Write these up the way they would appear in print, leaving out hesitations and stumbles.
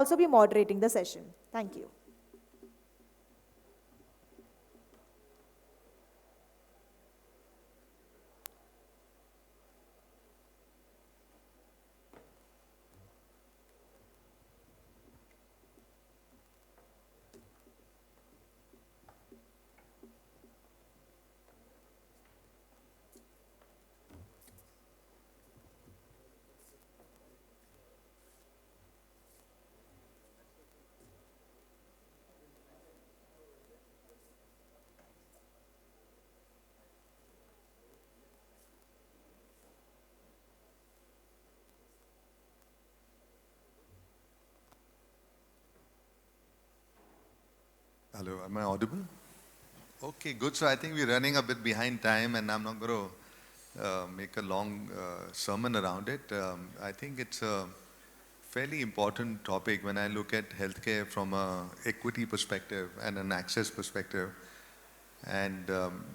also be moderating the session. Thank you. Hello, am I audible? Okay, good. So I think we're running a bit behind time, and I'm not going to make a long sermon around it. I think it's a fairly important topic when I look at healthcare from a equity perspective and an access perspective. And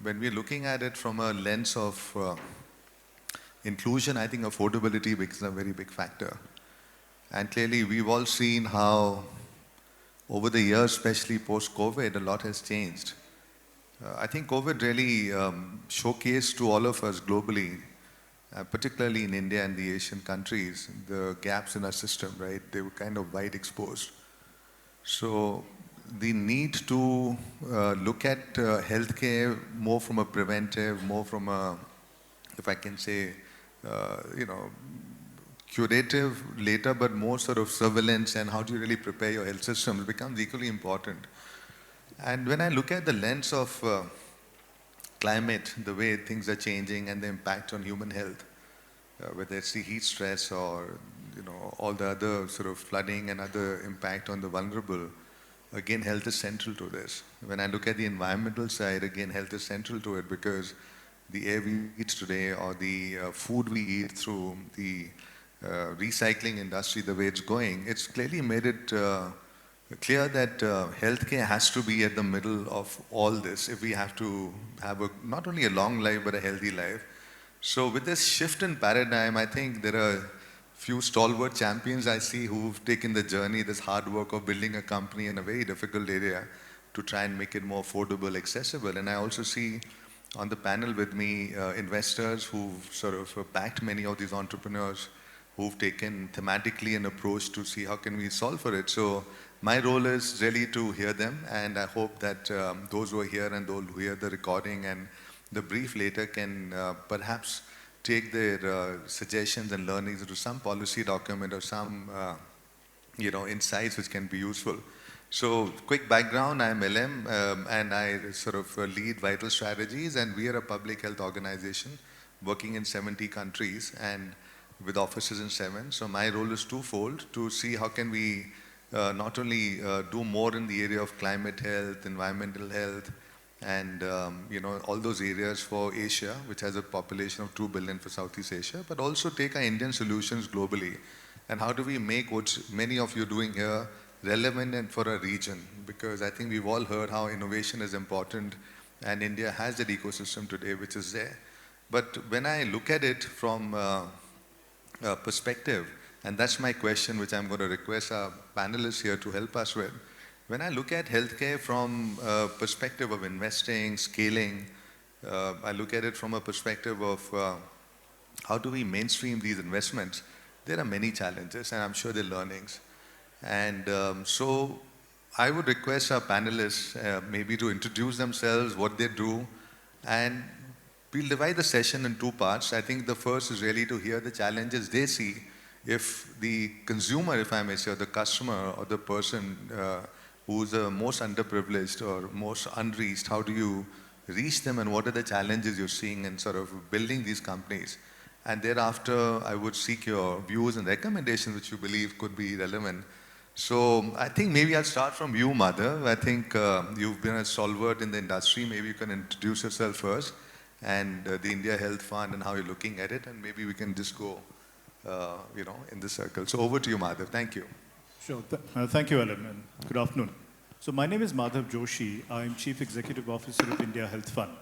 when we're looking at it from a lens of inclusion, I think affordability becomes a very big factor. And clearly, we've all seen how over the years, especially post-COVID, a lot has changed. I think COVID really showcased to all of us globally, particularly in India and the Asian countries, the gaps in our system, right? They were kind of wide exposed. So the need to look at healthcare more from a preventive, more from a, if I can say, you know, curative later, but more sort of surveillance and how do you really prepare your health systems becomes equally important. And when I look at the lens of climate, the way things are changing and the impact on human health, whether it's the heat stress or all the other sort of flooding and other impact on the vulnerable, again, health is central to this. When I look at the environmental side, again, health is central to it because the air we eat today or the food we eat through the recycling industry, the way it's going, it's clearly made it clear that healthcare has to be at the middle of all this if we have to have not only a long life but a healthy life. So with this shift in paradigm, I think there are few stalwart champions I see who've taken the journey, this hard work of building a company in a very difficult area to try and make it more affordable, accessible. And I also see on the panel with me investors who've sort of backed many of these entrepreneurs who've taken thematically an approach to see how can we solve for it. So my role is really to hear them, and I hope that those who are here and those who hear the recording and the brief later can perhaps take their suggestions and learnings into some policy document or some insights which can be useful. So quick background, I'm LM and I sort of lead Vital Strategies, and we are a public health organization working in 70 countries and with offices in 7. So my role is twofold: to see how can we not only do more in the area of climate health, environmental health, and all those areas for Asia, which has a population of 2 billion for Southeast Asia, but also take our Indian solutions globally. And how do we make what many of you are doing here relevant and for a region? Because I think we've all heard how innovation is important, and India has that ecosystem today which is there. But when I look at it from perspective, and that's my question which I'm going to request our panelists here to help us with. When I look at healthcare from a perspective of investing, scaling, I look at it from a perspective of how do we mainstream these investments. There are many challenges, and I'm sure there are learnings. And so I would request our panelists maybe to introduce themselves, what they do, and we'll divide the session in two parts. I think the first is really to hear the challenges they see if the consumer, if I may say, or the customer or the person who's the most underprivileged or most unreached, how do you reach them and what are the challenges you're seeing in sort of building these companies? And thereafter, I would seek your views and recommendations which you believe could be relevant. So I think maybe I'll start from you, Madhav. I think you've been a stalwart in the industry. Maybe you can introduce yourself first and the India Health Fund and how you're looking at it, and maybe we can just go, in the circle. So over to you, Madhav. Thank you. Sure. Thank you, Alan, and good afternoon. So my name is Madhav Joshi. I'm Chief Executive Officer of India Health Fund,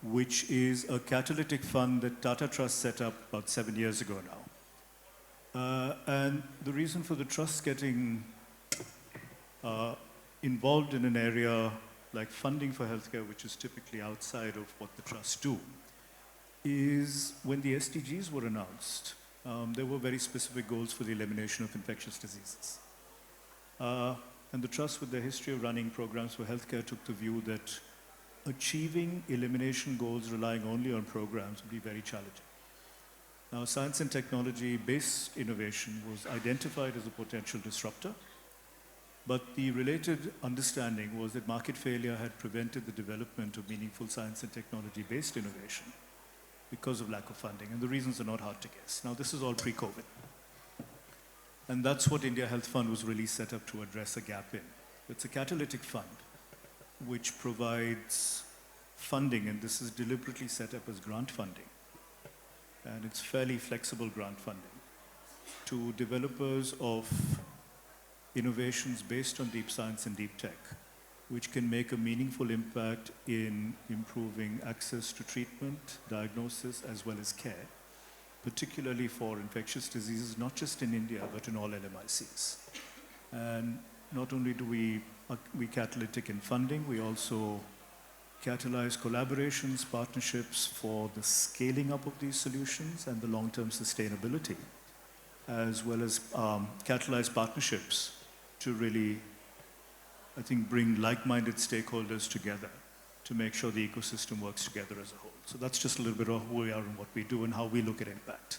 which is a catalytic fund that Tata Trust set up about 7 years ago now. And the reason for the trust getting uh, involved in an area like funding for healthcare, which is typically outside of what the trusts do, is when the SDGs were announced, there were very specific goals for the elimination of infectious diseases. And the trust, with their history of running programs for healthcare, took the view that achieving elimination goals relying only on programs would be very challenging. Now, science and technology-based innovation was identified as a potential disruptor, but the related understanding was that market failure had prevented the development of meaningful science and technology-based innovation because of lack of funding, and the reasons are not hard to guess. Now, this is all pre-COVID. And that's what India Health Fund was really set up to address a gap in. It's a catalytic fund which provides funding, and this is deliberately set up as grant funding, and it's fairly flexible grant funding, to developers of innovations based on deep science and deep tech, which can make a meaningful impact in improving access to treatment, diagnosis, as well as care, particularly for infectious diseases, not just in India, but in all LMICs. And not only do we catalytic in funding, we also catalyze collaborations, partnerships for the scaling up of these solutions and the long-term sustainability, as well as catalyze partnerships to really, I think, bring like-minded stakeholders together to make sure the ecosystem works together as a whole. So that's just a little bit of who we are and what we do and how we look at impact.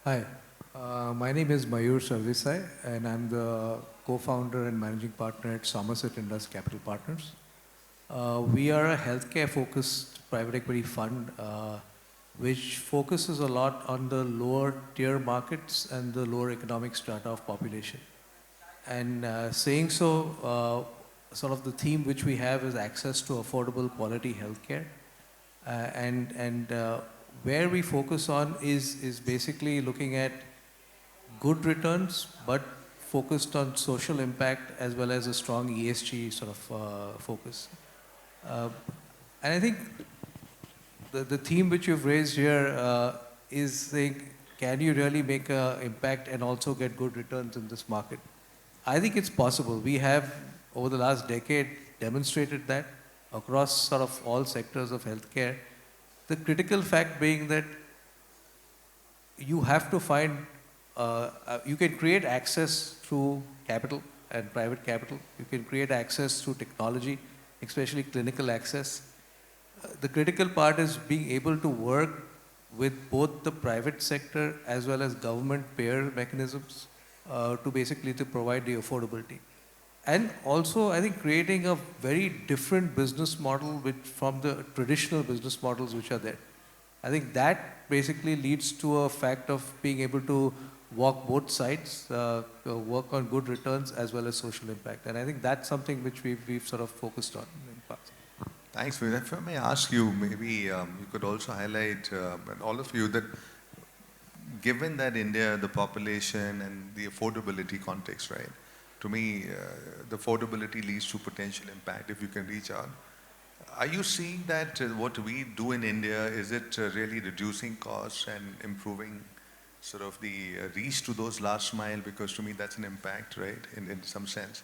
Hi, my name is Mayur Sarvesai, and I'm the co-founder and managing partner at Somerset Indus Capital Partners. We are a healthcare-focused private equity fund which focuses a lot on the lower tier markets and the lower economic strata of population. And saying so, sort of the theme which we have is access to affordable quality healthcare. And where we focus on is basically looking at good returns, but focused on social impact as well as a strong ESG sort of focus. And I think the theme which you've raised here is saying, can you really make an impact and also get good returns in this market? I think it's possible. We have, over the last decade, demonstrated that across sort of all sectors of healthcare. The critical fact being that you have to find, you can create access through capital and private capital. You can create access through technology, especially clinical access. The critical part is being able to work with both the private sector as well as government payer mechanisms to basically to provide the affordability. And also, I think creating a very different business model from the traditional business models which are there. I think that basically leads to a fact of being able to walk both sides, work on good returns as well as social impact. And I think that's something which we've sort of focused on in the past. Thanks, Veer. If I may ask you, maybe you could also highlight, and all of you, that given that India, the population and the affordability context, right? To me, the affordability leads to potential impact if you can reach out. Are you seeing that what we do in India, is it really reducing costs and improving sort of the reach to those last mile? Because to me, that's an impact, right, in some sense.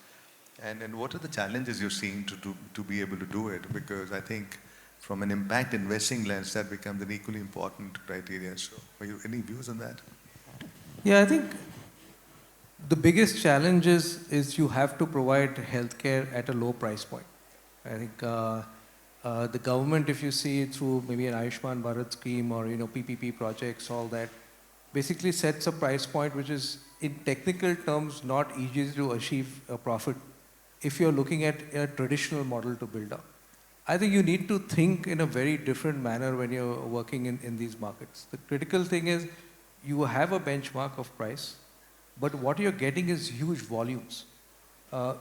And what are the challenges you're seeing to be able to do it? Because I think from an impact investing lens, that becomes an equally important criteria. So any views on that? Yeah, I think the biggest challenge is you have to provide healthcare at a low price point. I think the government, if you see through maybe an Ayushman Bharat scheme or PPP projects, all that, basically sets a price point which is in technical terms not easy to achieve a profit if you're looking at a traditional model to build up. I think you need to think in a very different manner when you're working in these markets. The critical thing is you have a benchmark of price, but what you're getting is huge volumes.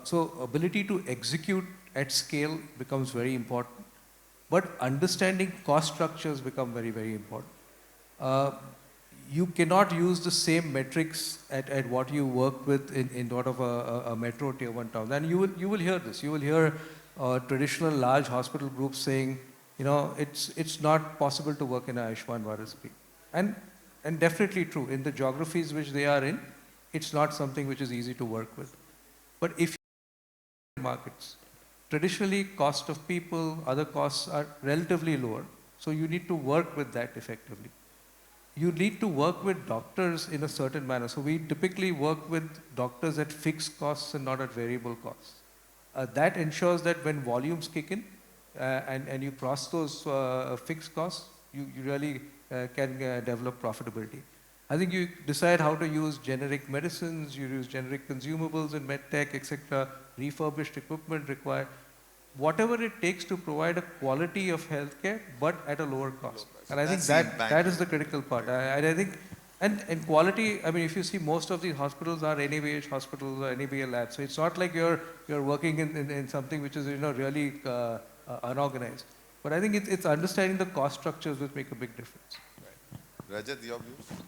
So ability to execute at scale becomes very important, but understanding cost structures become very, very important. You cannot use the same metrics at what you work with in sort of a metro tier 1 town. And you will hear this. You will hear traditional large hospital groups saying, it's not possible to work in a Ayushman Bharat scheme. And definitely true. In the geographies which they are in, it's not something which is easy to work with. But if markets, traditionally cost of people, other costs are relatively lower. So you need to work with that effectively. You need to work with doctors in a certain manner. So we typically work with doctors at fixed costs and not at variable costs. That ensures that when volumes kick in and you cross those fixed costs, you really can develop profitability. I think you decide how to use generic medicines, you use generic consumables in medtech, etc., refurbished equipment required, whatever it takes to provide a quality of healthcare, but at a lower cost. And I think That's the impact. that is the critical part. I think, and quality, I mean, if you see most of these hospitals are NABH hospitals or NABL labs, so it's not like you're working in something which is, really unorganized. But I think it's understanding the cost structures which make a big difference. Rajat, your views?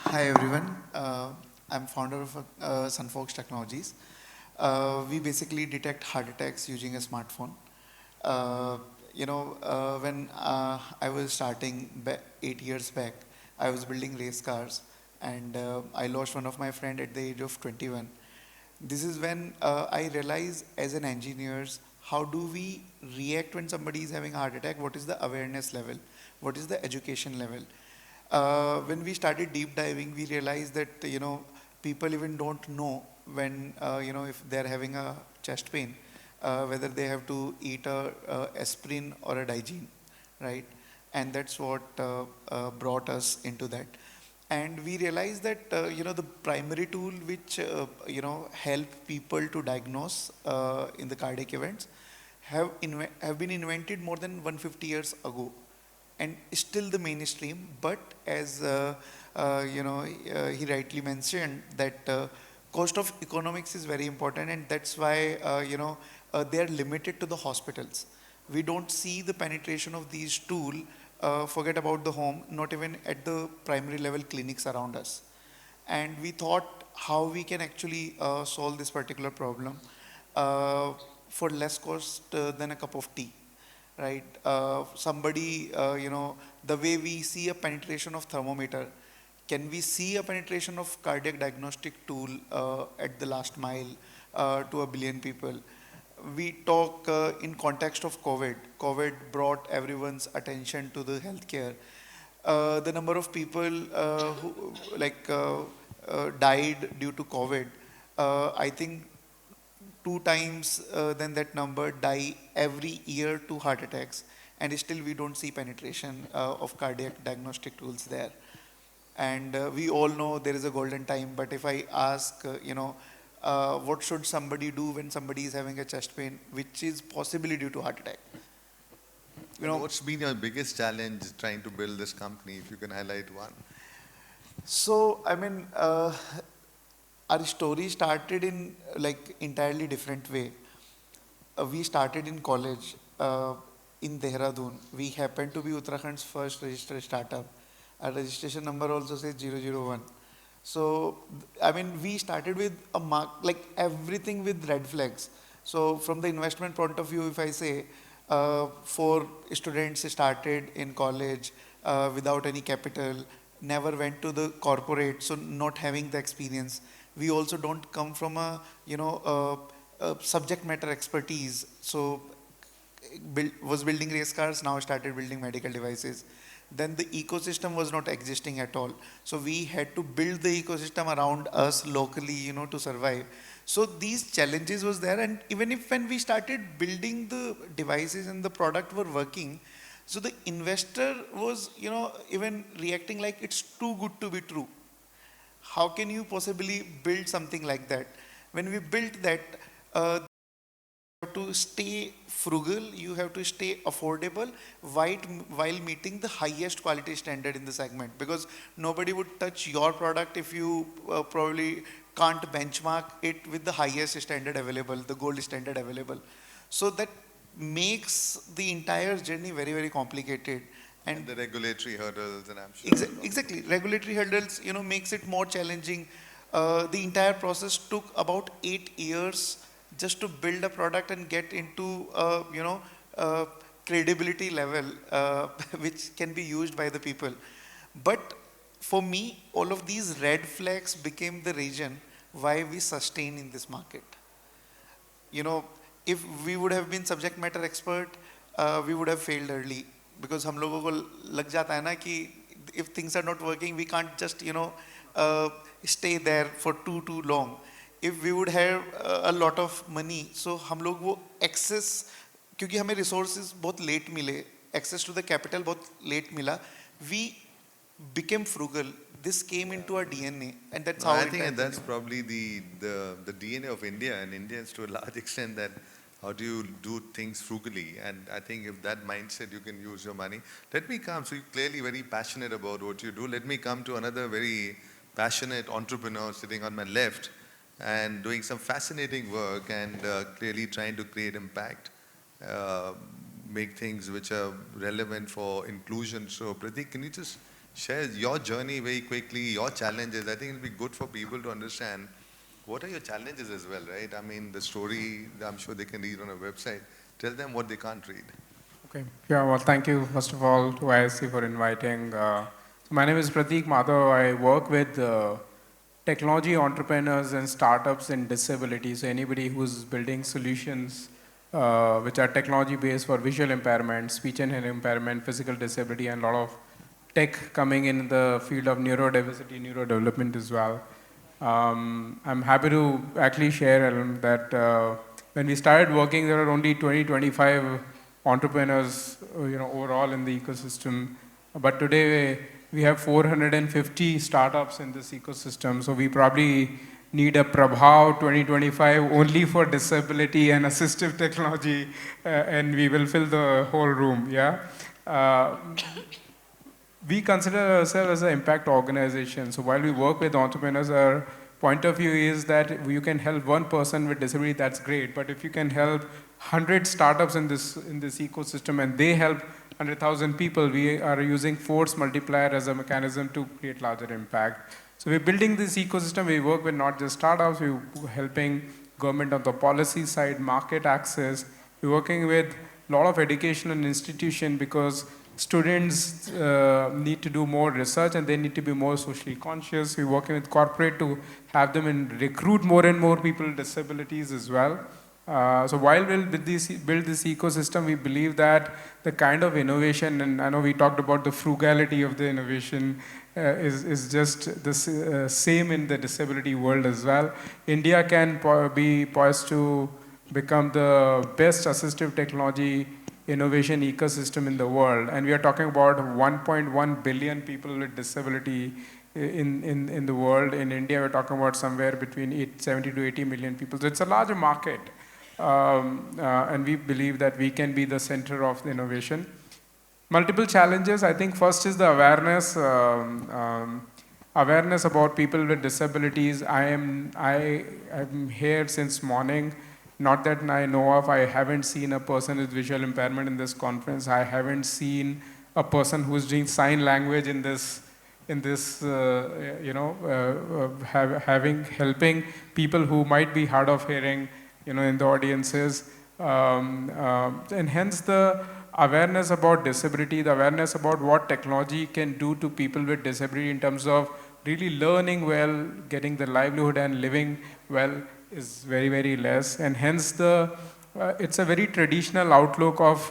Hi everyone, I'm founder of Sunfox Technologies. We basically detect heart attacks using a smartphone. When I was starting 8 years back, I was building race cars and I lost one of my friend at the age of 21. This is when I realized as an engineer, how do we react when somebody is having a heart attack? What is the awareness level? What is the education level? When we started deep diving, we realized that, people even don't know when, if they're having a chest pain, whether they have to eat a aspirin or a Digene, right? And that's what brought us into that. And we realized that, the primary tool which, help people to diagnose in the cardiac events have been invented more than 150 years ago. And still the mainstream, but as he rightly mentioned that cost of economics is very important, and that's why they are limited to the hospitals. We don't see the penetration of these tools. Forget about the home, not even at the primary level clinics around us. And we thought how we can actually solve this particular problem for less cost than a cup of tea. Right, the way we see a penetration of thermometer, can we see a penetration of cardiac diagnostic tool at the last mile to 1 billion people? We talk in context of COVID. COVID brought everyone's attention to the healthcare. The number of people who died due to COVID, I think 2 times than that number die every year to heart attacks, and still we don't see penetration of cardiac diagnostic tools there. And we all know there is a golden time, but if I ask, what should somebody do when somebody is having a chest pain, which is possibly due to heart attack? What's been your biggest challenge trying to build this company, if you can highlight one? So, our story started in entirely different way. We started in college in Dehradun. We happened to be Uttarakhand's first registered startup. Our registration number also says 001. So, we started with everything with red flags. So, from the investment point of view, if I say 4 students started in college without any capital, never went to the corporate, so not having the experience. We also don't come from a subject matter expertise. So was building race cars, now started building medical devices. Then the ecosystem was not existing at all. So we had to build the ecosystem around us locally, to survive. So these challenges was there, and even if when we started building the devices and the product were working, so the investor was, even reacting like it's too good to be true. How can you possibly build something like that? When we built that, you have to stay frugal, you have to stay affordable while meeting the highest quality standard in the segment, because nobody would touch your product if you probably can't benchmark it with the highest standard available, the gold standard available. So that makes the entire journey very, very complicated. And the regulatory hurdles, and I'm sure. Exactly. Regulatory hurdles, makes it more challenging. The entire process took about 8 years just to build a product and get into, credibility level, which can be used by the people. But for me, all of these red flags became the reason why we sustain in this market. You know, if we would have been subject matter expert, we would have failed early, because हम लोगों को लग जाता है ना कि if things are not working, we can't just, you know, stay there for too long. If we would have a lot of money, so हम लोग वो access, क्योंकि हमें resources बहुत late मिले, access to the capital बहुत late मिला, we became frugal. This came into our DNA, and that's No, how I it think continued. that's probably the DNA of India, and Indians to a large extent, that how do you do things frugally? And I think if that mindset, you can use your money. Let me come, so you're clearly very passionate about what you do. Let me come to another very passionate entrepreneur sitting on my left and doing some fascinating work and clearly trying to create impact, make things which are relevant for inclusion. So Pratik, can you just share your journey very quickly, your challenges? I think it'll be good for people to understand what are your challenges as well, right? I mean, the story, I'm sure they can read on a website. Tell them what they can't read. Okay. Yeah, well, thank you, first of all, to ISC for inviting. My name is Pratik Madhav. I work with technology entrepreneurs and startups in disability. So anybody who's building solutions which are technology-based for visual impairment, speech and hearing impairment, physical disability, and a lot of tech coming in the field of neurodiversity, neurodevelopment as well. I'm happy to actually share that when we started working, there were only 20-25 entrepreneurs, overall in the ecosystem. But today we have 450 startups in this ecosystem. So we probably need a Prabhav 2025 only for disability and assistive technology, and we will fill the whole room. Yeah. We consider ourselves as an impact organization. So while we work with entrepreneurs, our point of view is that you can help one person with disability, that's great. But if you can help 100 startups in this ecosystem and they help 100,000 people, we are using force multiplier as a mechanism to create larger impact. So we're building this ecosystem. We work with not just startups, we're helping government on the policy side, market access. We're working with a lot of educational institutions because students need to do more research and they need to be more socially conscious. We're working with corporate to have them recruit more and more people with disabilities as well. So while we'll build this ecosystem, we believe that the kind of innovation, and I know we talked about the frugality of the innovation, is just the same in the disability world as well. India can be poised to become the best assistive technology innovation ecosystem in the world. And we are talking about 1.1 billion people with disability in the world. In India, we're talking about somewhere between 70 to 80 million people. So it's a larger market. And we believe that we can be the center of the innovation. Multiple challenges. I think first is the awareness. Awareness about people with disabilities. I'm here since morning. Not that I know of, I haven't seen a person with visual impairment in this conference. I haven't seen a person who's doing sign language in this, helping people who might be hard of hearing, in the audiences. And hence the awareness about disability, the awareness about what technology can do to people with disability in terms of really learning well, getting the livelihood and living well, is very, very less. And hence it's a very traditional outlook of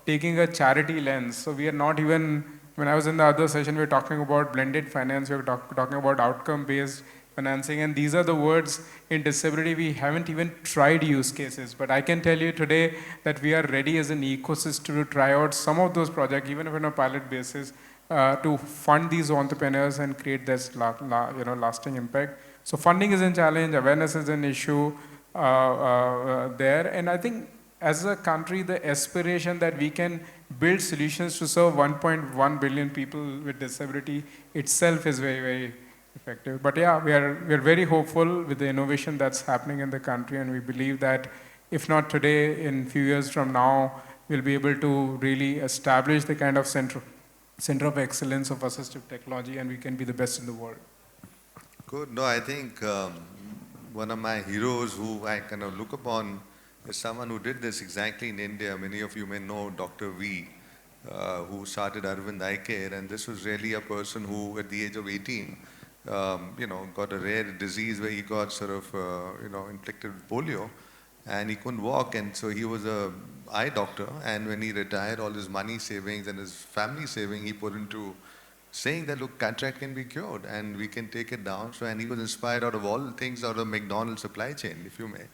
taking a charity lens. So we are not even, when I was in the other session, we were talking about blended finance, we were talking about outcome-based financing, and these are the words in disability. We haven't even tried use cases, but I can tell you today that we are ready as an ecosystem to try out some of those projects, even if on a pilot basis, to fund these entrepreneurs and create this lasting impact. So funding is a challenge, awareness is an issue there. And I think as a country, the aspiration that we can build solutions to serve 1.1 billion people with disability itself is very, very effective. But yeah, we are very hopeful with the innovation that's happening in the country, and we believe that if not today, in a few years from now, we'll be able to really establish the kind of center of excellence of assistive technology, and we can be the best in the world. Good. No, I think one of my heroes who I kind of look upon is someone who did this exactly in India. Many of you may know Dr. V. who started Arvind Eye Care, and this was really a person who, at the age of 18, got a rare disease where he got sort of, inflicted with polio, and he couldn't walk, and so he was a eye doctor, and when he retired, all his money savings and his family saving he put into saying that, look, cataract can be cured and we can take it down. So, and he was inspired out of all things out of McDonald's supply chain, if you may.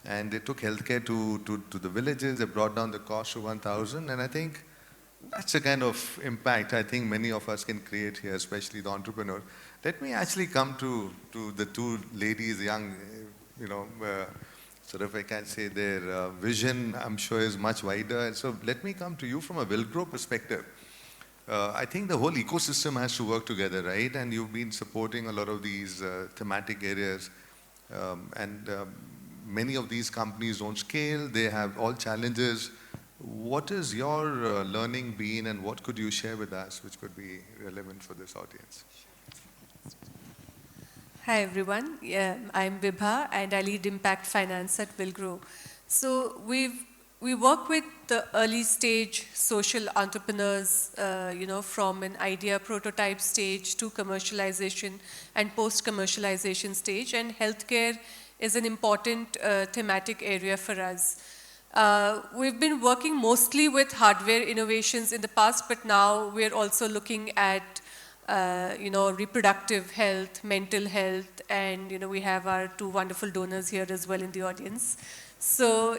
And they took healthcare to the villages, they brought down the cost to 1,000, and I think that's the kind of impact I think many of us can create here, especially the entrepreneurs. Let me actually come to the two ladies, young, sort of, I can say their vision, I'm sure, is much wider. So let me come to you from a Wilgrow perspective. I think the whole ecosystem has to work together, right? And you've been supporting a lot of these thematic areas. Many of these companies don't scale. They have all challenges. What is your learning been, and what could you share with us which could be relevant for this audience? Hi everyone, I'm Vibha and I lead Impact Finance at Wilgrow. So we work with the early stage social entrepreneurs, from an idea prototype stage to commercialization and post-commercialization stage, and healthcare is an important thematic area for us. We've been working mostly with hardware innovations in the past, but now we're also looking at reproductive health, mental health, and we have our two wonderful donors here as well in the audience. So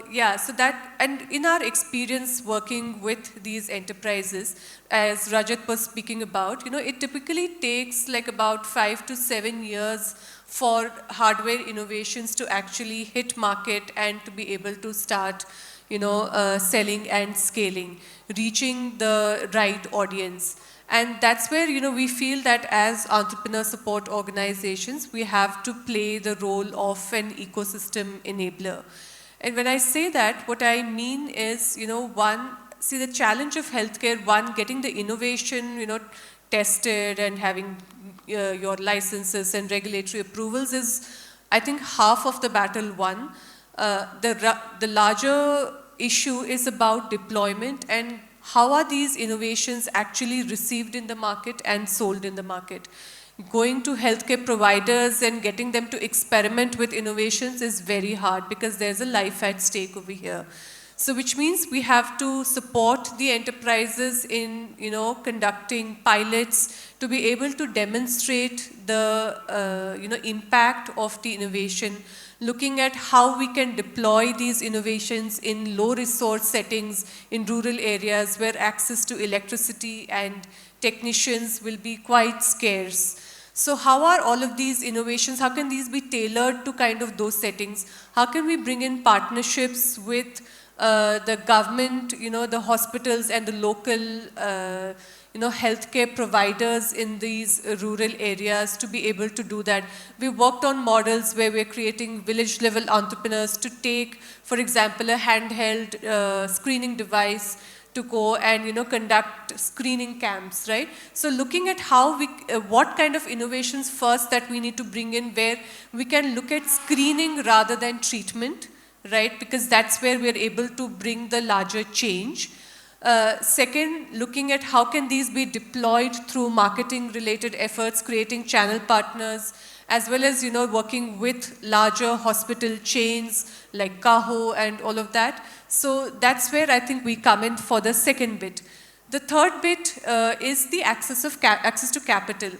and in our experience working with these enterprises, as Rajat was speaking about, it typically takes like about 5 to 7 years for hardware innovations to actually hit market and to be able to start, selling and scaling, reaching the right audience. And that's where, we feel that as entrepreneur support organizations, we have to play the role of an ecosystem enabler. And when I say that, what I mean is, the challenge of healthcare, getting the innovation, tested and having your licenses and regulatory approvals is, I think, half of the battle won. The larger issue is about deployment and how are these innovations actually received in the market and sold in the market. Going to healthcare providers and getting them to experiment with innovations is very hard because there's a life at stake over here. So which means we have to support the enterprises in, conducting pilots to be able to demonstrate the, impact of the innovation, looking at how we can deploy these innovations in low resource settings in rural areas where access to electricity and technicians will be quite scarce. So how are all of these innovations, how can these be tailored to kind of those settings? How can we bring in partnerships with the government, the hospitals and the local, healthcare providers in these rural areas to be able to do that? We worked on models where we're creating village level entrepreneurs to take, for example, a handheld screening device to go and conduct screening camps, right? So looking at how what kind of innovations first that we need to bring in where we can look at screening rather than treatment, right? Because that's where we're able to bring the larger change. Second, looking at how can these be deployed through marketing related efforts, creating channel partners, as well as working with larger hospital chains like Kaho and all of that. So that's where I think we come in for the second bit. The third bit is the access to capital.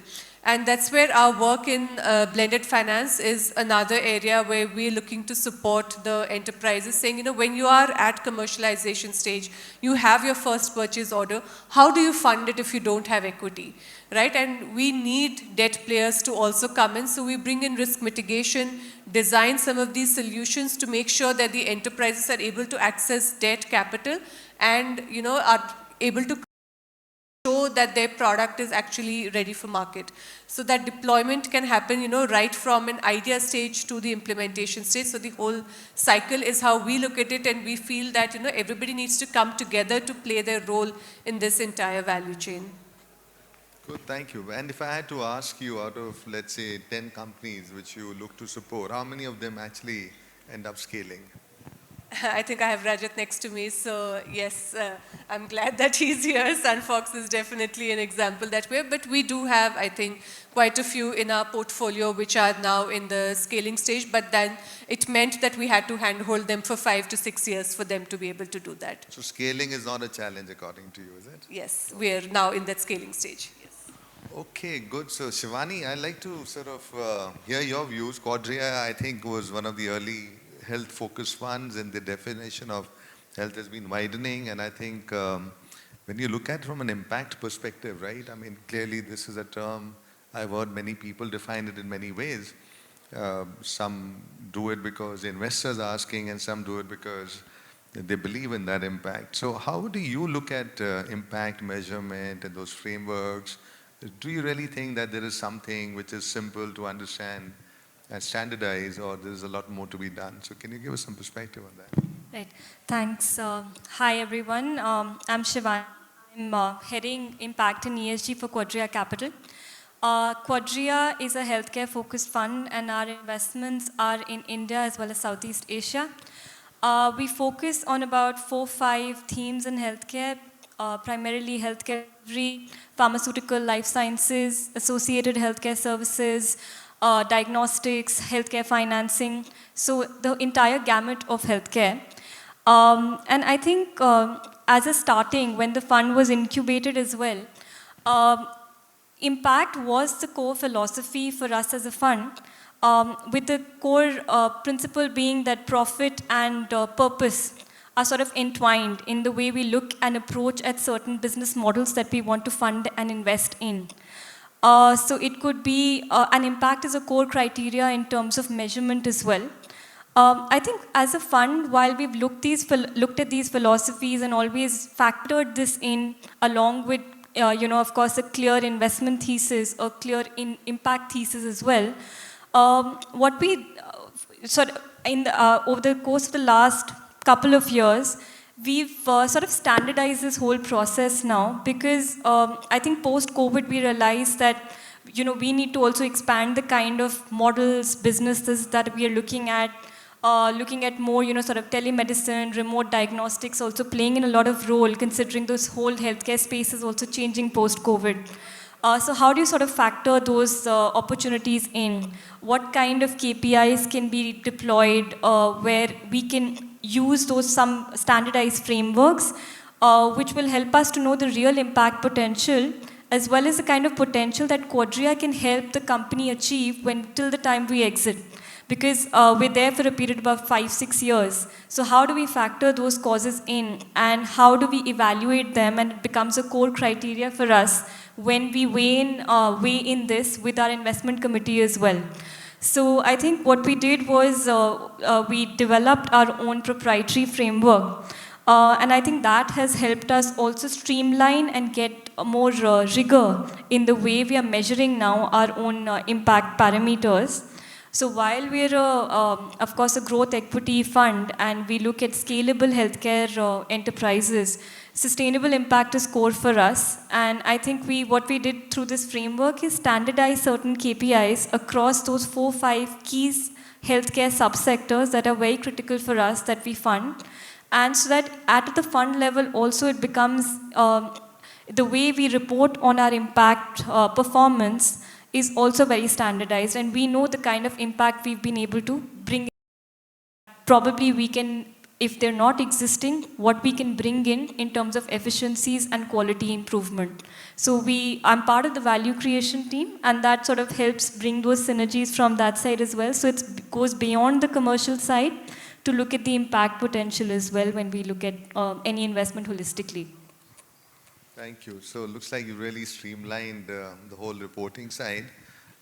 And that's where our work in blended finance is another area where we're looking to support the enterprises, saying, when you are at commercialization stage, you have your first purchase order, how do you fund it if you don't have equity, right? And we need debt players to also come in, so we bring in risk mitigation, design some of these solutions to make sure that the enterprises are able to access debt capital and, are able to show that their product is actually ready for market. So that deployment can happen, right from an idea stage to the implementation stage. So the whole cycle is how we look at it, and we feel that, everybody needs to come together to play their role in this entire value chain. Good, thank you. And if I had to ask you, out of, let's say, 10 companies which you look to support, how many of them actually end up scaling? I think I have Rajat next to me, so yes, I'm glad that he's here. Sunfox is definitely an example that way, but we do have, I think, quite a few in our portfolio which are now in the scaling stage, but then it meant that we had to handhold them for 5 to 6 years for them to be able to do that. So scaling is not a challenge according to you, is it? Yes, we are now in that scaling stage. Yes. Okay, good. So Shivani, I'd like to sort of hear your views. Quadria, I think, was one of the early health-focused funds, and the definition of health has been widening. And I think when you look at it from an impact perspective, right? I mean, clearly this is a term I've heard many people define it in many ways. Some do it because investors are asking, and some do it because they believe in that impact. So how do you look at impact measurement and those frameworks? Do you really think that there is something which is simple to understand and standardize, or there's a lot more to be done? So can you give us some perspective on that? Right. Thanks. Hi, everyone. I'm Shivani. I'm heading Impact and ESG for Quadria Capital. Quadria is a healthcare-focused fund, and our investments are in India as well as Southeast Asia. We focus on about 4-5 themes in healthcare, primarily healthcare delivery, pharmaceutical, life sciences, associated healthcare services, diagnostics, healthcare financing, so the entire gamut of healthcare. And I think as a starting, when the fund was incubated as well, impact was the core philosophy for us as a fund, with the core principle being that profit and purpose are sort of entwined in the way we look and approach at certain business models that we want to fund and invest in. So it could be, an impact is a core criteria in terms of measurement as well. I think as a fund, while we've looked at these philosophies and always factored this in along with, of course, a clear investment thesis or clear impact thesis as well, what we over the course of the last couple of years, we've sort of standardized this whole process now, because I think post-COVID we realized that we need to also expand the kind of models, businesses that we are looking at more, sort of telemedicine, remote diagnostics also playing in a lot of role, considering this whole healthcare space is also changing post-COVID. So how do you sort of factor those opportunities in? What kind of KPIs can be deployed where we can use some standardized frameworks which will help us to know the real impact potential, as well as the kind of potential that Quadria can help the company achieve till the time we exit. Because we're there for a period of about 5-6 years. So how do we factor those causes in, and how do we evaluate them, and it becomes a core criteria for us when we weigh in this with our investment committee as well. So I think what we did was we developed our own proprietary framework. And I think that has helped us also streamline and get more rigor in the way we are measuring now our own impact parameters. So while we're, of course, a growth equity fund and we look at scalable healthcare enterprises, sustainable impact is core for us. And I think what we did through this framework is standardize certain KPIs across those 4-5 key healthcare subsectors that are very critical for us that we fund. And so that at the fund level also it becomes the way we report on our impact performance is also very standardized, and we know the kind of impact we've been able to bring. Probably we can, if they're not existing, what we can bring in terms of efficiencies and quality improvement. So I'm part of the value creation team, and that sort of helps bring those synergies from that side as well. So it goes beyond the commercial side to look at the impact potential as well when we look at any investment holistically. Thank you. So it looks like you really streamlined the whole reporting side.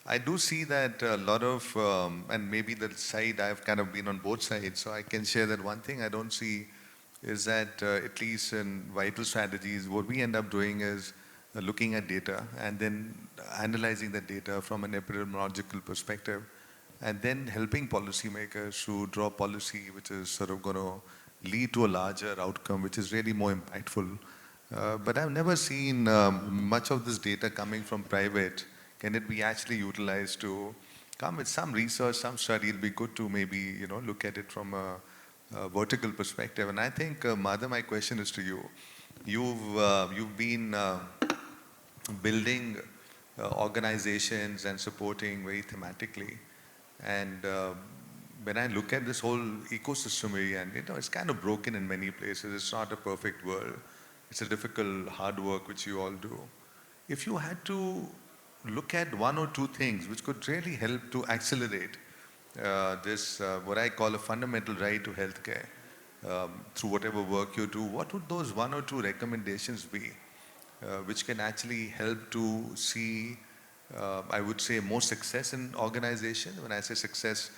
I do see that a lot of, and maybe the side I've kind of been on both sides, so I can share that one thing I don't see is that at least in vital strategies, what we end up doing is looking at data and then analyzing the data from an epidemiological perspective, and then helping policymakers to draw policy which is sort of going to lead to a larger outcome, which is really more impactful. But I've never seen much of this data coming from private. Can it be actually utilized to come with some research, some study? It'll be good to maybe look at it from a vertical perspective. And I think, Madha, my question is to you. You've been building organizations and supporting very thematically. And when I look at this whole ecosystem area, and it's kind of broken in many places. It's not a perfect world. It's a difficult, hard work which you all do. If you had to look at one or two things which could really help to accelerate this, what I call a fundamental right to healthcare, through whatever work you do, what would those one or two recommendations be, which can actually help to see, I would say, more success in organizations? When I say success,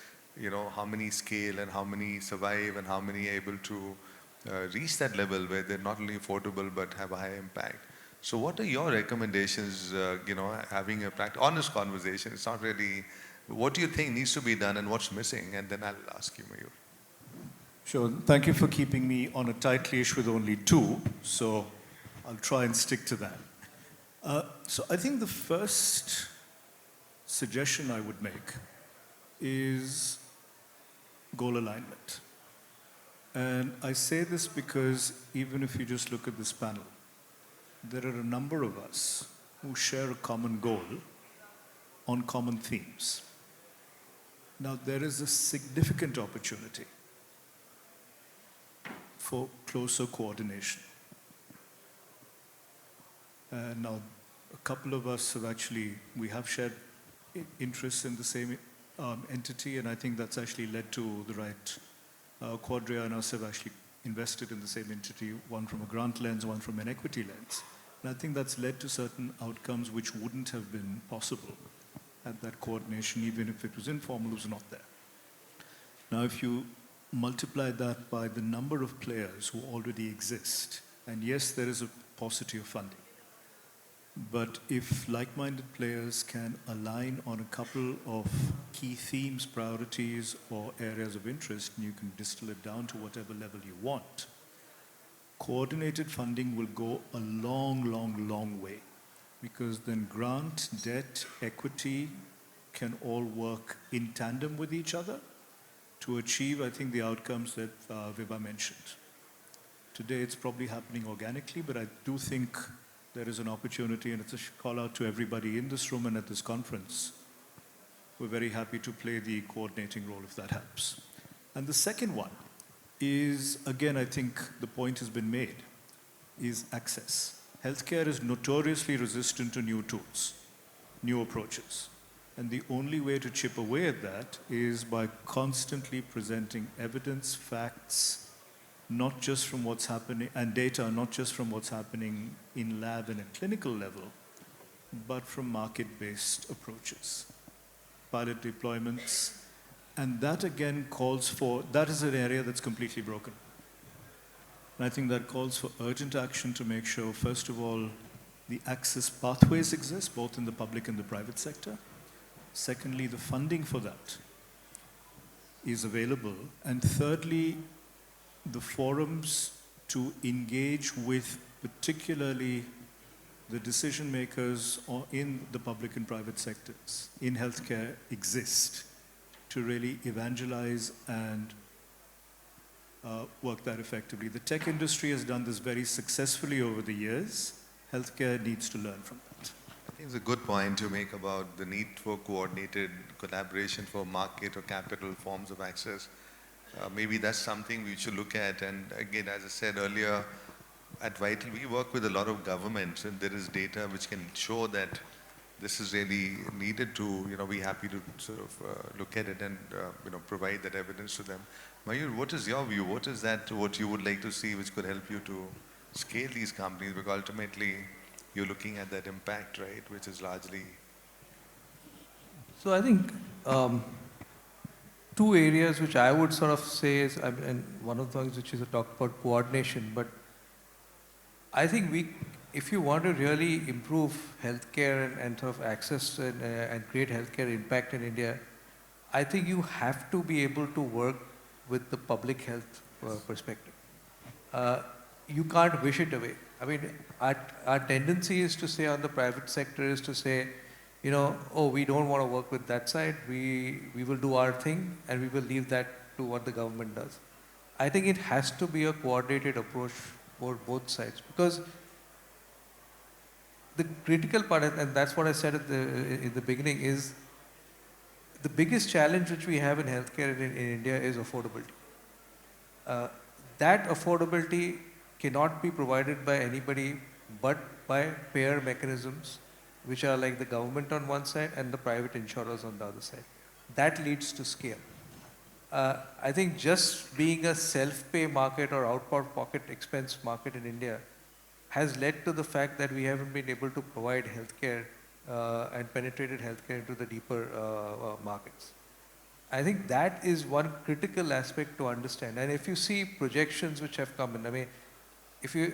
how many scale and how many survive and how many are able to reach that level where they're not only affordable but have a high impact. So what are your recommendations, having a honest conversation? It's not really, what do you think needs to be done and what's missing? And then I'll ask you, Mayur. Sure. Thank you for keeping me on a tight leash with only two. So I'll try and stick to that. So I think the first suggestion I would make is goal alignment. And I say this because even if you just look at this panel, there are a number of us who share a common goal on common themes. Now, there is a significant opportunity for closer coordination. Now, a couple of us we have shared interests in the same entity, and I think that's actually led to the right. Quadria and us have actually invested in the same entity, one from a grant lens, one from an equity lens. And I think that's led to certain outcomes which wouldn't have been possible had that coordination, even if it was informal, was not there. Now, if you multiply that by the number of players who already exist, and yes, there is a paucity of funding, but if like-minded players can align on a couple of key themes, priorities, or areas of interest, and you can distill it down to whatever level you want, coordinated funding will go a long, long, long way. Because then grant, debt, equity can all work in tandem with each other to achieve, I think, the outcomes that Vibha mentioned. Today, it's probably happening organically, but I do think there is an opportunity, and it's a call out to everybody in this room and at this conference. We're very happy to play the coordinating role if that helps. And the second one is, again, I think the point has been made, is access. Healthcare is notoriously resistant to new tools, new approaches. And the only way to chip away at that is by constantly presenting evidence, facts, not just from what's happening, and data, not just from what's happening in lab and at clinical level, but from market-based approaches, pilot deployments. And that again calls for, that is an area that's completely broken. And I think that calls for urgent action to make sure, first of all, the access pathways exist, both in the public and the private sector. Secondly, the funding for that is available. And thirdly, the forums to engage with particularly the decision makers in the public and private sectors in healthcare exist to really evangelize and work that effectively. The tech industry has done this very successfully over the years. Healthcare needs to learn from that. I think it's a good point to make about the need for coordinated collaboration for market or capital forms of access. Maybe that's something we should look at. And again, as I said earlier, at Vital, we work with a lot of governments, and there is data which can show that this is really needed to, be happy to sort of look at it and, provide that evidence to them. Mayur, what is your view? What is that, what you would like to see which could help you to scale these companies? Because ultimately, you're looking at that impact, right, which is largely... So I think two areas which I would sort of say is, and one of the things which is a talk about coordination, but I think if you want to really improve healthcare and sort of access and create healthcare impact in India, I think you have to be able to work with the public health perspective. You can't wish it away. I mean, our tendency is to say on the private sector is to say, oh, we don't want to work with that side. We will do our thing and we will leave that to what the government does. I think it has to be a coordinated approach for both sides, because the critical part, and that's what I said in the beginning, is the biggest challenge which we have in healthcare in India is affordability. That affordability cannot be provided by anybody but by payer mechanisms, which are like the government on one side and the private insurers on the other side. That leads to scale. I think just being a self-pay market or out-of-pocket expense market in India has led to the fact that we haven't been able to provide healthcare and penetrated healthcare into the deeper markets. I think that is one critical aspect to understand. And if you see projections which have come in, I mean,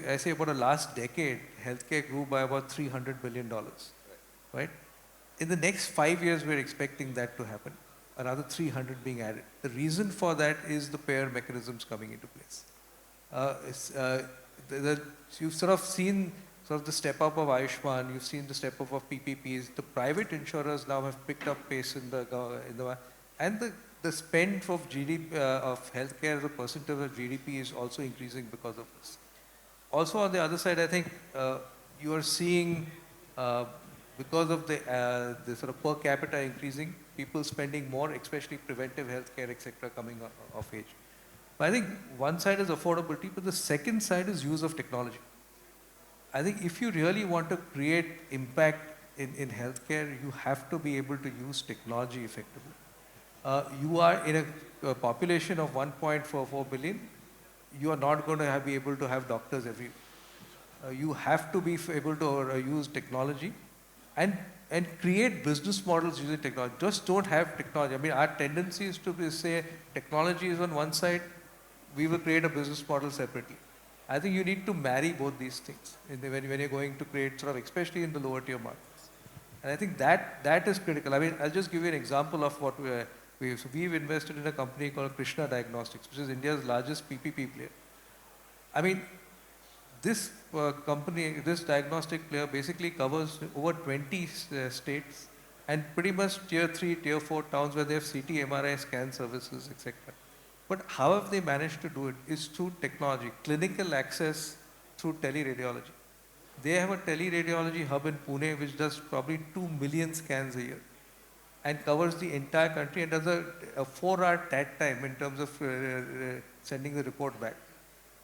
I say about the last decade, healthcare grew by about $300 billion, right? In the next 5 years, we're expecting that to happen, another 300 being added. The reason for that is the payer mechanisms coming into place. You've sort of seen sort of the step up of Ayushman, you've seen the step up of PPPs. The private insurers now have picked up pace and the spend of GDP of healthcare as a percentage of GDP is also increasing because of this. Also on the other side, I think you are seeing because of the sort of per capita increasing, people spending more, especially preventive healthcare, etc., coming of age. But I think one side is affordability, but the second side is use of technology. I think if you really want to create impact in healthcare, you have to be able to use technology effectively. You are in a population of 1.44 billion, you are not going to be able to have doctors everywhere. You have to be able to use technology and create business models using technology. Just don't have technology. I mean, our tendency is to say technology is on one side, we will create a business model separately. I think you need to marry both these things when you're going to create sort of, especially in the lower tier markets. And I think that is critical. I mean, I'll just give you an example of what we've invested in a company called Krishna Diagnostics, which is India's largest PPP player. I mean, this company, this diagnostic player basically covers over 20 states and pretty much tier 3, tier 4 towns where they have CT, MRI, scan services, etc. But how have they managed to do it is through technology, clinical access through teleradiology. They have a teleradiology hub in Pune which does probably 2 million scans a year and covers the entire country and does a 4-hour TAT time in terms of sending the report back.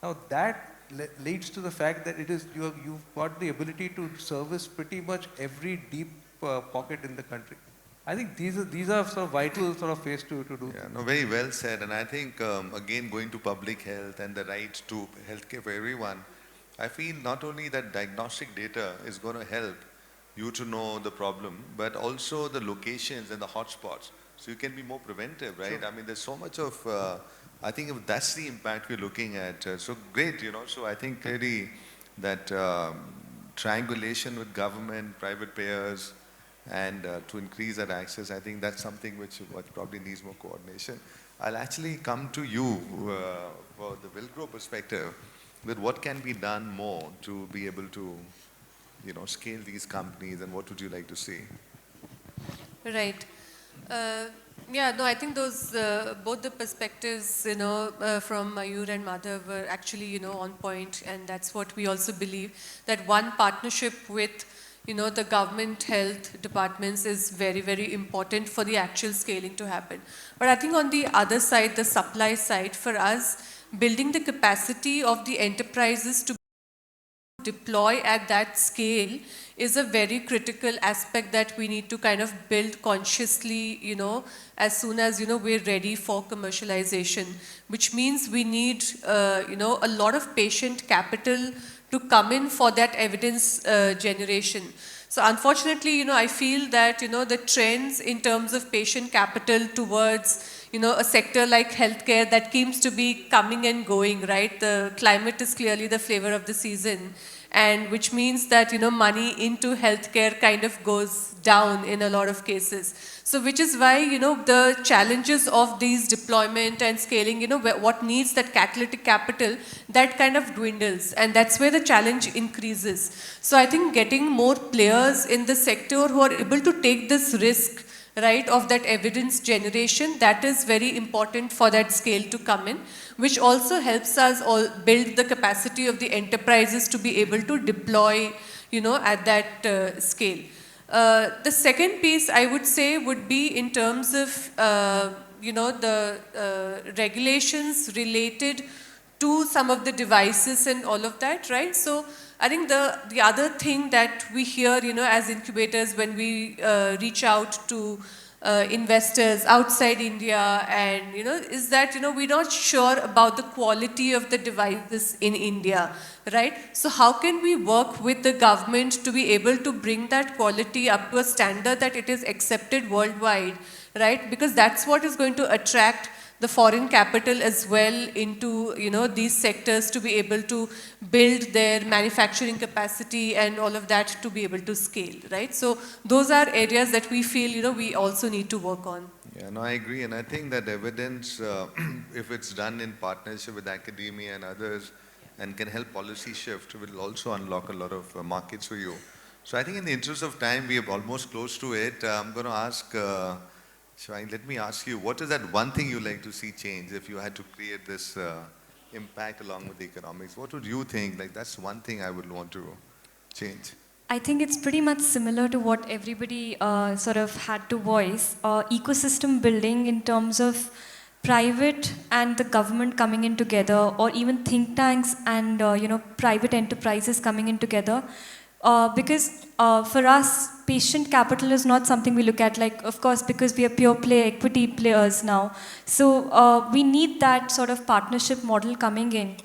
Now that leads to the fact that you've got the ability to service pretty much every deep pocket in the country. I think these are sort of vital sort of ways to do. Yeah, no, very well said. And I think, again, going to public health and the right to healthcare for everyone, I feel not only that diagnostic data is going to help you to know the problem, but also the locations and the hotspots. So you can be more preventive, right? Sure. I mean, there's so much of, I think if that's the impact we're looking at. So great, so I think clearly that triangulation with government, private payers, and to increase that access, I think that's something which probably needs more coordination. I'll actually come to you for the Wilgrow perspective with what can be done more to be able to, scale these companies, and what would you like to see? Right. I think those, both the perspectives, from Mayur and Madhav were actually, on point, and that's what we also believe, that one partnership with the government health departments is very, very important for the actual scaling to happen. But I think on the other side, the supply side, for us, building the capacity of the enterprises to deploy at that scale is a very critical aspect that we need to kind of build consciously, as soon as, we're ready for commercialization, which means we need, a lot of patient capital to come in for that evidence generation. So unfortunately, I feel that, the trends in terms of patient capital towards, a sector like healthcare that seems to be coming and going, right? The climate is clearly the flavor of the season, and which means that, money into healthcare kind of goes down in a lot of cases. So which is why, the challenges of these deployment and scaling, what needs that catalytic capital, that kind of dwindles, and that's where the challenge increases. So I think getting more players in the sector who are able to take this risk, right, of that evidence generation, that is very important for that scale to come in, which also helps us all build the capacity of the enterprises to be able to deploy, at that scale. The second piece I would say would be in terms of, the regulations related to some of the devices and all of that, right? So I think the other thing that we hear, as incubators when we reach out to investors outside India and, is that, we're not sure about the quality of the devices in India, right? So how can we work with the government to be able to bring that quality up to a standard that it is accepted worldwide, right? Because that's what is going to attract the foreign capital as well into, these sectors to be able to build their manufacturing capacity and all of that to be able to scale, right? So those are areas that we feel, we also need to work on. Yeah, no, I agree. And I think that evidence, if it's done in partnership with academia and others and can help policy shift, will also unlock a lot of markets for you. So I think in the interest of time, we are almost close to it. I'm going to ask Shivani, let me ask you, what is that one thing you like to see change if you had to create this impact along with the economics? What would you think? Like, that's one thing I would want to change. I think it's pretty much similar to what everybody sort of had to voice. Ecosystem building in terms of private and the government coming in together, or even think tanks and private enterprises coming in together. Because for us, patient capital is not something we look at, like, of course, because we are pure play equity players now. So we need that sort of partnership model coming in.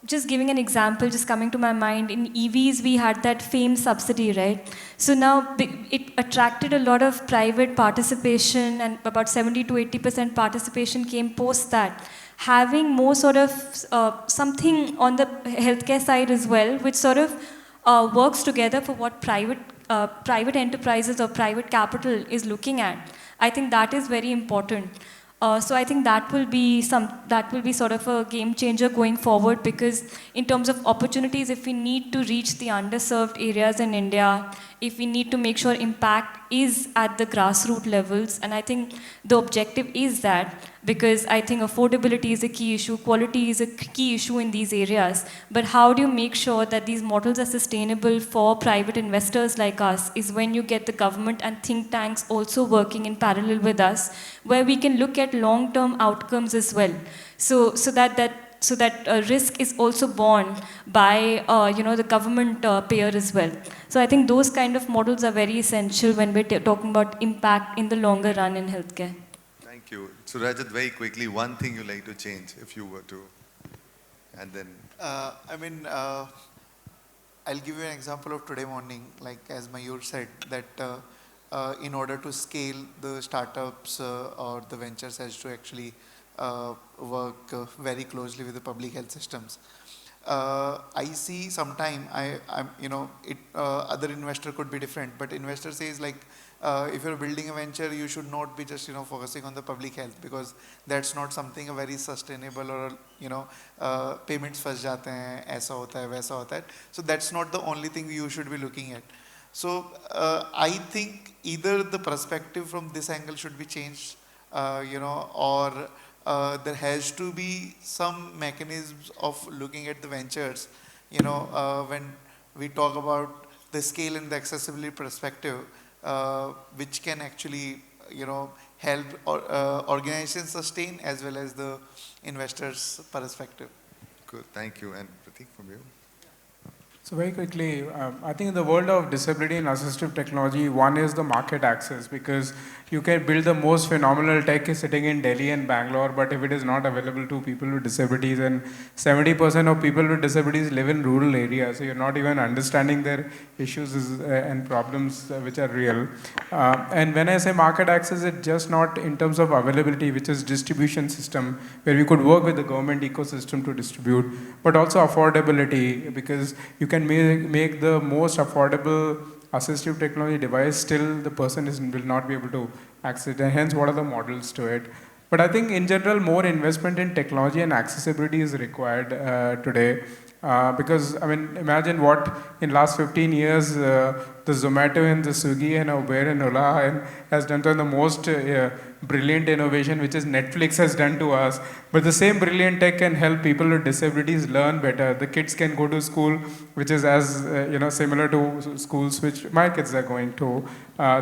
Just giving an example, just coming to my mind, in EVs, we had that FAME subsidy, right? So now it attracted a lot of private participation, and about 70 to 80% participation came post that. Having more sort of something on the healthcare side as well, which sort of works together for what private enterprises or private capital is looking at. I think that is very important. So I think that will be sort of a game changer going forward, because in terms of opportunities, if we need to reach the underserved areas in India, if we need to make sure impact is at the grassroots levels, and I think the objective is that, because I think affordability is a key issue, quality is a key issue in these areas, but how do you make sure that these models are sustainable for private investors like us is when you get the government and think tanks also working in parallel with us, where we can look at long-term outcomes as well. So that risk is also borne by the government payer as well. So I think those kind of models are very essential when we're talking about impact in the longer run in healthcare. Thank you. So Rajat, very quickly, one thing you like to change if you were to, and then. I'll give you an example of today morning, like as Mayur said, that in order to scale the startups or the ventures has to actually work very closely with the public health systems. I see sometime other investor could be different, but investor says like, if you're building a venture, you should not be just focusing on the public health, because that's not something very sustainable, or payments फंस जाते हैं, ऐसा होता है, वैसा होता है. So that's not the only thing you should be looking at. So I think either the perspective from this angle should be changed, or there has to be some mechanisms of looking at the ventures, when we talk about the scale and the accessibility perspective, which can actually, help organizations sustain as well as the investors' perspective. Good, thank you. And Pratik, from you? So very quickly, I think in the world of disability and assistive technology, one is the market access, because you can build the most phenomenal tech sitting in Delhi and Bangalore, but if it is not available to people with disabilities, and 70% of people with disabilities live in rural areas, so you're not even understanding their issues and problems which are real. And when I say market access, it's just not in terms of availability, which is distribution system, where we could work with the government ecosystem to distribute, but also affordability, because you can make the most affordable assistive technology device, still the person will not be able to access it, and hence what are the models to it. But I think in general, more investment in technology and accessibility is required today. Because, I mean, imagine what in last 15 years the Zomato and the Swiggy and Uber and Ola and has done to the most brilliant innovation, which is Netflix has done to us. But the same brilliant tech can help people with disabilities learn better. The kids can go to school, which is as similar to schools which my kids are going to.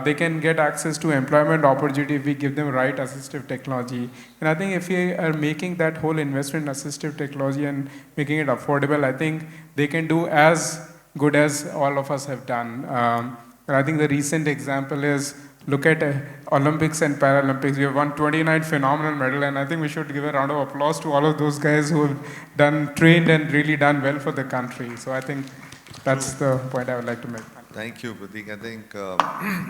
They can get access to employment opportunity if we give them right assistive technology. And I think if we are making that whole investment in assistive technology and making it affordable, I think they can do as good as all of us have done. And I think the recent example is, look at Olympics and Paralympics. We have won 29 phenomenal medals, and I think we should give a round of applause to all of those guys who have trained and really done well for the country. So I think that's the point I would like to make. Thank you, Pratik. I think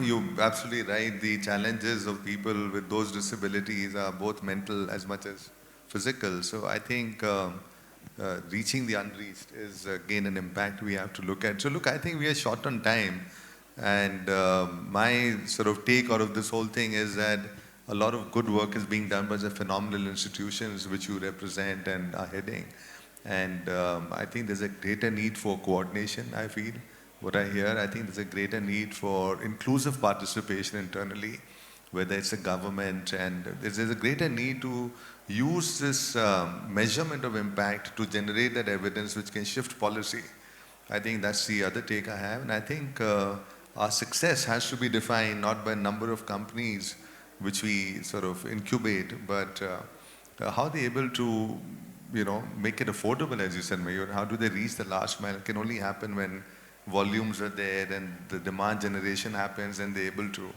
you're absolutely right. The challenges of people with those disabilities are both mental as much as physical. So I think reaching the unreached is again an impact we have to look at. So look, I think we are short on time. And my sort of take out of this whole thing is that a lot of good work is being done by the phenomenal institutions which you represent and are heading. And I think there's a greater need for coordination, I feel. What I hear, I think there's a greater need for inclusive participation internally, whether it's a government, and there's a greater need to use this measurement of impact to generate that evidence which can shift policy. I think that's the other take I have. And I think our success has to be defined not by number of companies which we sort of incubate, but how they're able to, make it affordable, as you said, Mayur. How do they reach the last mile? It can only happen when volumes are there and the demand generation happens and they're able to.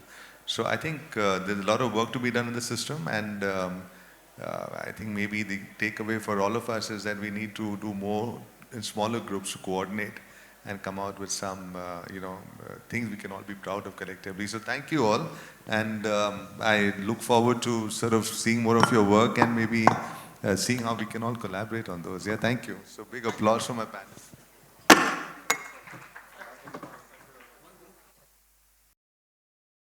So I think there's a lot of work to be done in the system, and I think maybe the takeaway for all of us is that we need to do more in smaller groups to coordinate and come out with some, things we can all be proud of collectively. So thank you all, and I look forward to sort of seeing more of your work and maybe seeing how we can all collaborate on those. Yeah, thank you. So big applause for my panel.